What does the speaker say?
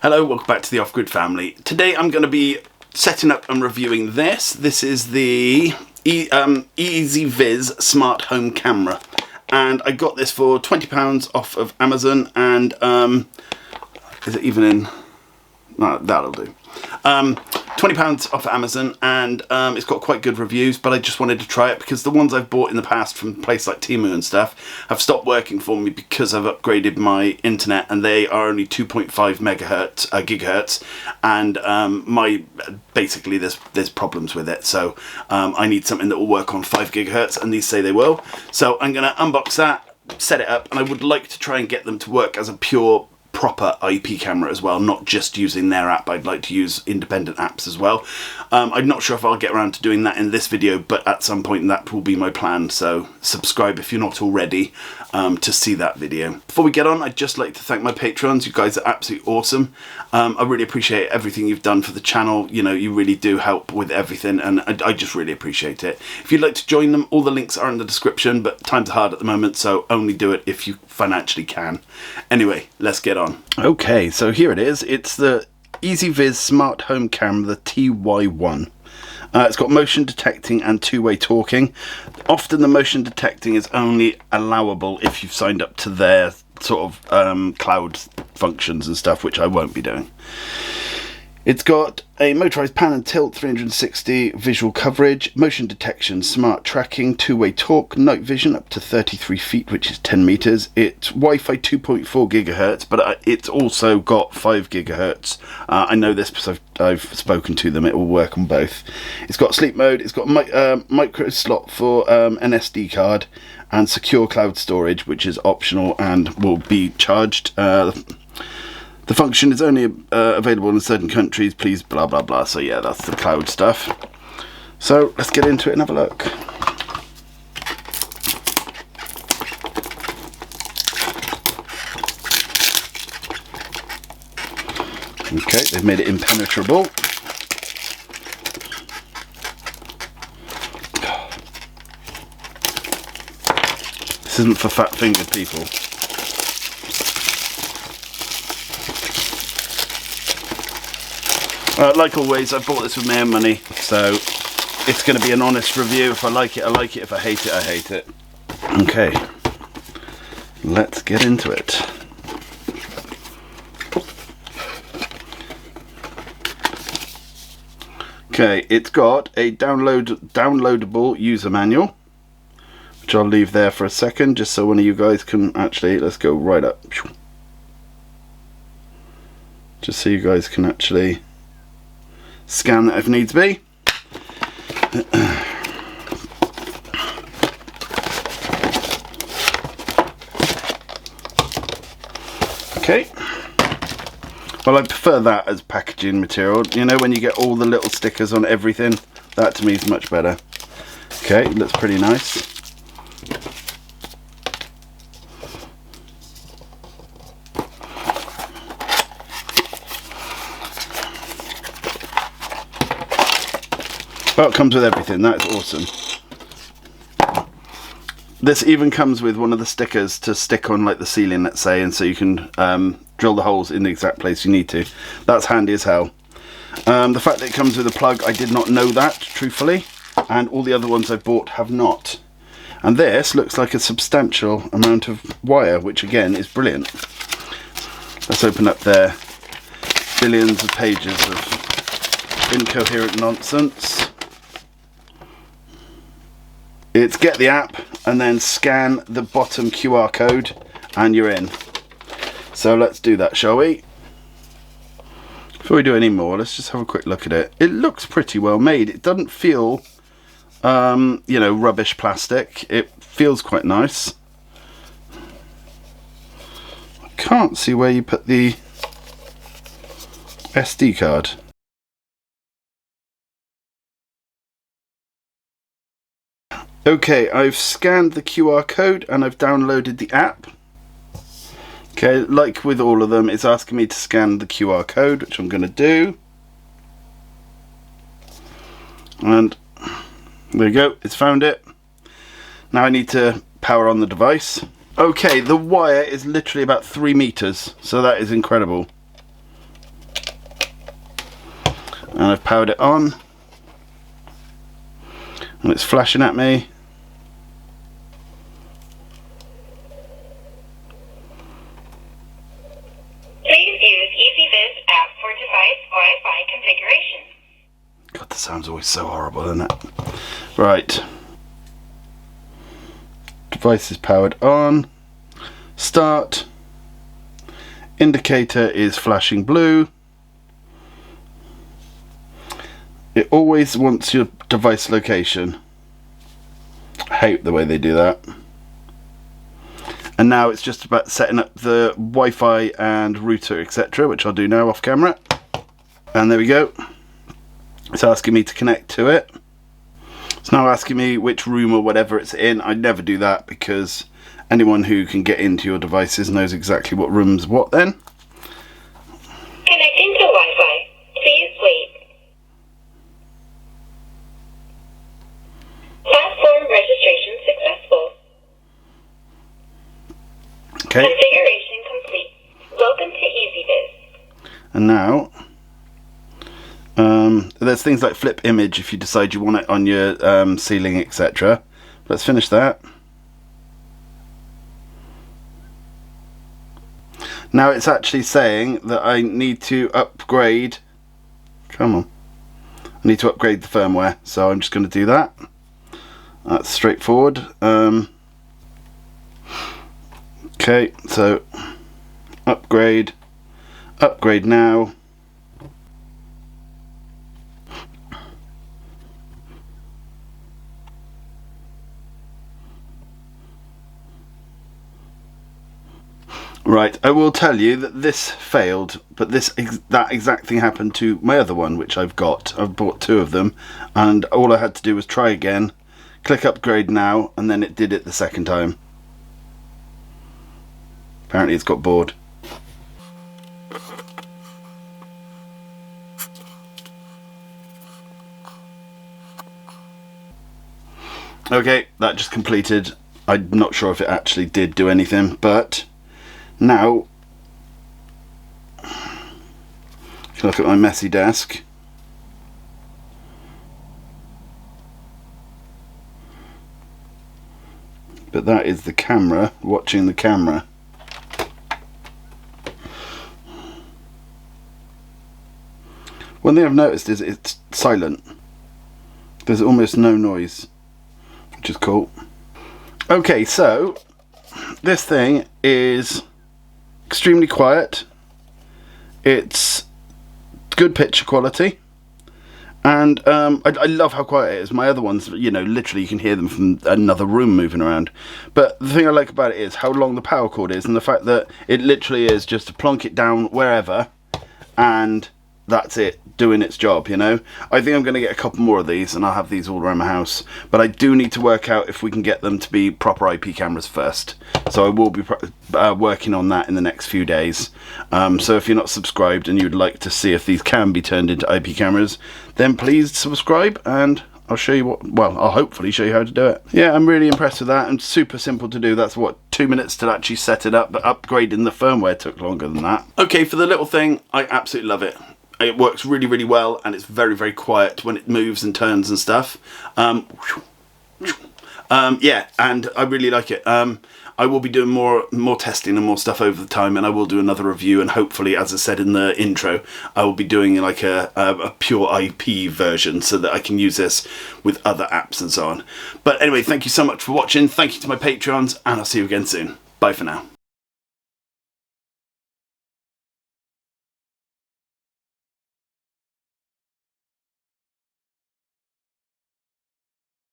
Hello, welcome back to the Off-Grid family. Today I'm going to be setting up and reviewing this. This is the EZVIZ smart home camera. And I got this for £20 off of Amazon and, is it even in? No, that'll do. £20 off Amazon, and it's got quite good reviews, but I just wanted to try it because the ones I've bought in the past from places like Temu and stuff have stopped working for me because I've upgraded my internet and they are only 2.5 gigahertz, and basically there's problems with it, so I need something that will work on 5 gigahertz, and these say they will. So I'm going to unbox that, set it up, and I would like to try and get them to work as a pure proper IP camera as well, not just using their app. I'd like to use independent apps as well. I'm not sure if I'll get around to doing that in this video, but at some point that will be my plan, so subscribe if you're not already to see that video. Before we get on, I'd just like to thank my patrons. You guys are absolutely awesome. I really appreciate everything you've done for the channel. You know, you really do help with everything, and I just really appreciate it. If you'd like to join them, all the links are in the description, but times are hard at the moment, so only do it if you financially can. Anyway, let's get on. Okay, so here it is. It's the EZVIZ smart home camera, the TY1. It's got motion detecting and two-way talking. Often the motion detecting is only allowable if you've signed up to their sort of cloud functions and stuff, which I won't be doing. It's got a motorized pan and tilt, 360 visual coverage, motion detection, smart tracking, two-way talk, night vision up to 33 feet, which is 10 meters. It's Wi-Fi 2.4 gigahertz, but it's also got 5 gigahertz. I know this because I've spoken to them. It will work on both. It's got sleep mode. It's got micro slot for an SD card and secure cloud storage, which is optional and will be charged. The function is only available in certain countries, please blah blah blah. So yeah, that's the cloud stuff. So let's get into it and have a look. Okay, they've made it impenetrable. This isn't for fat-fingered people. Like always, I bought this with my own money, so it's going to be an honest review. If I like it, I like it. If I hate it, I hate it. Okay, let's get into it. Okay, it's got a downloadable user manual, which I'll leave there for a second, just so one of you guys can actually, let's go right up. Just so you guys can actually scan that if needs be. Okay. Well, I prefer that as packaging material. You know, when you get all the little stickers on everything, that to me is much better. Okay, looks pretty nice. Well, it comes with everything. That is awesome. This even comes with one of the stickers to stick on like the ceiling, let's say, and so you can drill the holes in the exact place you need to. That's handy as hell. The fact that it comes with a plug, I did not know that, truthfully, and all the other ones I've bought have not. And this looks like a substantial amount of wire, which again is brilliant. Let's open up their billions of pages of incoherent nonsense. It's get the app and then scan the bottom QR code and you're in. So let's do that, shall we? Before we do any more, let's just have a quick look at it. It looks pretty well made. It doesn't feel, you know, rubbish plastic. It feels quite nice. I can't see where you put the SD card. Okay, I've scanned the QR code and I've downloaded the app. Okay, like with all of them, it's asking me to scan the QR code, which I'm going to do. And there you go, it's found it. Now I need to power on the device. Okay, the wire is literally about 3 meters, so that is incredible. And I've powered it on. And it's flashing at me. Please use EZVIZ app for device Wi-Fi configuration. God, that sounds always so horrible, doesn't it? Right. Device is powered on. Start. Indicator is flashing blue. It always wants your device location. I hate the way they do that. And now it's just about setting up the Wi-Fi and router, etc., which I'll do now off camera. And there we go. It's asking me to connect to it. It's now asking me which room or whatever it's in. I never do that because anyone who can get into your devices knows exactly what room's what then. Connecting to Wi-Fi. Please wait. Platform registration successful. Okay. Configuration complete. Welcome to EZVIZ. And now, there's things like flip image if you decide you want it on your ceiling, etc. Let's finish that. Now it's actually saying that I need to upgrade. Come on. I need to upgrade the firmware, so I'm just going to do that. That's straightforward. Okay, so upgrade now. Right, I will tell you that this failed, but that exact thing happened to my other one, which I've got. I've bought two of them, and all I had to do was try again, click upgrade now, and then it did it the second time. Apparently it's got bored. Okay, that just completed. I'm not sure if it actually did do anything, but now I can look at my messy desk. But that is the camera watching the camera. One thing I've noticed is it's silent. There's almost no noise, which is cool. Okay, so this thing is extremely quiet. It's good picture quality, and I love how quiet it is. My other ones, you know, literally you can hear them from another room moving around. But the thing I like about it is how long the power cord is, and the fact that it literally is just to plonk it down wherever, and that's it, doing its job, you know. I think I'm going to get a couple more of these, and I'll have these all around my house. But I do need to work out if we can get them to be proper IP cameras first. So I will be working on that in the next few days. So if you're not subscribed and you'd like to see if these can be turned into IP cameras, then please subscribe, and I'll show you what, well, I'll hopefully show you how to do it. Yeah, I'm really impressed with that, and super simple to do. That's what, 2 minutes to actually set it up, but upgrading the firmware took longer than that. Okay, for the little thing, I absolutely love it. It works really, really well, and it's very, very quiet when it moves and turns and stuff. Yeah, and I really like it. I will be doing more testing and more stuff over the time, and I will do another review, and hopefully, as I said in the intro, I will be doing like a pure IP version so that I can use this with other apps and so on. But anyway, thank you so much for watching. Thank you to my Patreons, and I'll see you again soon. Bye for now.